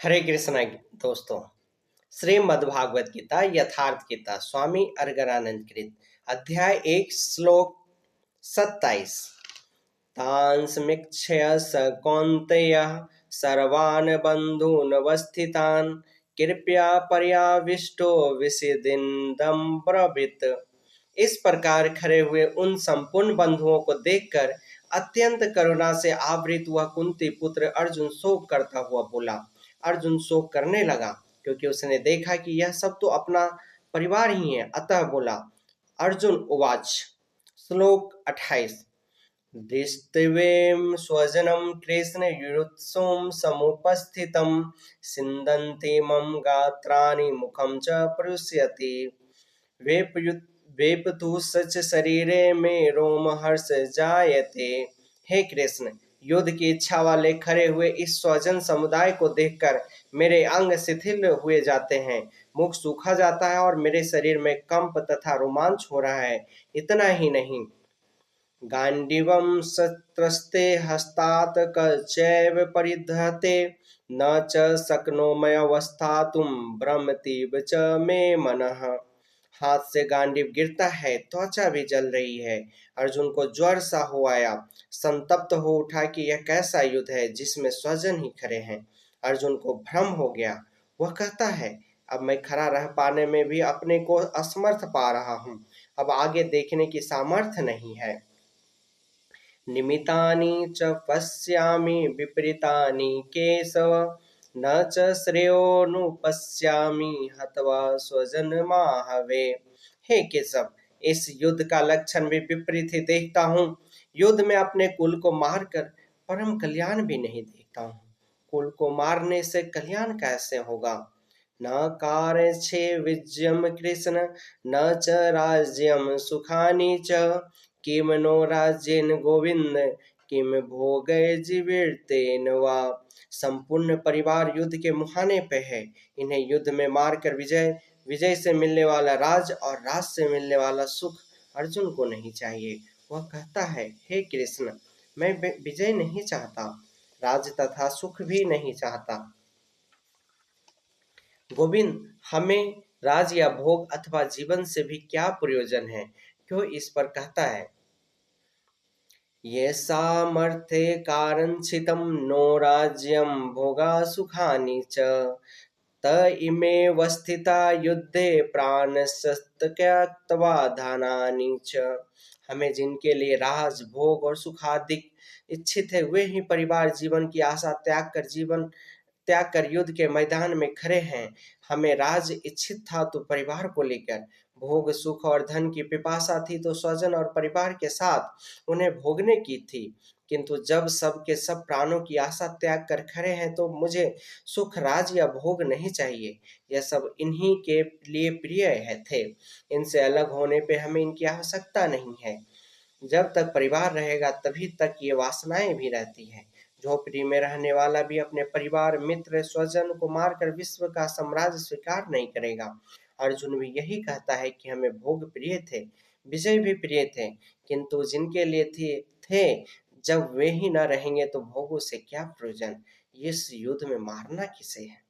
हरे कृष्णा दोस्तों। श्रीमद् भागवत गीता यथार्थ गीता स्वामी अर्गरानंद कृत अध्याय 1 श्लोक 27। तान् समीक्ष्य स कौन्तेयः सर्वान् बन्धूनवस्थितान् कृपया पर्याविष्टो विषीदिन्दं ब्रवीत्। इस प्रकार खड़े हुए उन संपूर्ण बंधुओं को देखकर अत्यंत करुणा से आवृत हुआ कुंती पुत्र अर्जुन शोक करता हुआ बोला। अर्जुन शोक करने लगा क्योंकि उसने देखा कि यह सब तो अपना परिवार ही है। अतः बोला। अर्जुन उवाच। श्लोक 28। दृष्ट्वेम स्वजनं कृष्ण युयुत्सुं समुपस्थितं सिन्दन्ति मम गात्राणि मुखं च पृश्यति वेपतु सच शरीरे में रोम हर्ष जायते। हे कृष्ण, युद्ध की इच्छा वाले खड़े हुए इस स्वजन समुदाय को देखकर मेरे अंग शिथिल हुए जाते हैं, मुख सूखा जाता है और मेरे शरीर में कंप तथा रोमांच हो रहा है। इतना ही नहीं, गांडीवं शस्त्रस्ते हस्तात् कचैव परिधत्ते न च शक्नोम्यवस्थातुं भ्रमतीव च मे मनः। हाथ से गांडीव गिरता है, त्वचा भी जल रही है। अर्जुन को ज्वर सा हो आया, संतप्त हो उठा कि यह कैसा युद्ध है जिसमें स्वजन ही खड़े हैं। अर्जुन को भ्रम हो गया। वह कहता है, अब मैं खड़ा रह पाने में भी अपने को असमर्थ पा रहा हूँ। अब आगे देखने की सामर्थ्य नहीं है। निमितानि च पश्यामि विपरीतानि केशव न च श्रेयोनुपश्यामि हत्वा स्वजनमाहवे। हे केशव, इस युद्ध का लक्षण भी विपरीत ही देखता हूँ। युद्ध में अपने कुल को मारकर परम कल्याण भी नहीं देखता हूँ। कुल को मारने से कल्याण कैसे होगा? न कारयेच्छे विजयम कृष्ण न च राज्यम सुखानि च किम नो राज्येन गोविंद किम भोगै जीवितेन वा। संपूर्ण परिवार युद्ध के मुहाने पे है। इन्हें युद्ध में मारकर विजय से मिलने वाला राज और राज से मिलने वाला सुख अर्जुन को नहीं चाहिए। वह कहता है, हे कृष्ण, मैं विजय नहीं चाहता, राज तथा सुख भी नहीं चाहता। गोविंद, हमें राज या भोग अथवा जीवन से भी क्या प्रयोजन है? क्यों इस पर कहता है? ये सामर्थ्ये कारंचितं नो राज्यं भोगा सुखानि च त इमेव स्थिता युद्धे प्राणशस्त्र त्यक्त्वा धनानि च। हमें जिनके लिए राज भोग और सुखाधिक इच्छित है, वे ही परिवार जीवन की आशा त्याग कर युद्ध के मैदान में खड़े हैं। हमें राज इच्छित था तो परिवार को लेकर, भोग सुख और धन की पिपासा थी तो स्वजन और परिवार के साथ उन्हें भोगने की थी। किंतु जब सब के सब प्राणों की आशा त्याग कर खड़े हैं तो मुझे सुख राज या भोग नहीं चाहिए। यह सब इन्हीं के लिए प्रिय थे। इनसे अलग होने पे हमें इनकी आवश्यकता नहीं है। जब तक परिवार रहेगा तभी तक ये वासनाएं भी रहती हैं। झोपड़ी में रहने वाला भी अपने परिवार मित्र स्वजन को मारकर विश्व का साम्राज्य स्वीकार नहीं करेगा। अर्जुन भी यही कहता है कि हमें भोग प्रिय थे, विजय भी प्रिय थे, किंतु जिनके लिए थे जब वे ही न रहेंगे तो भोगों से क्या प्रयोजन? इस युद्ध में मारना किसे है?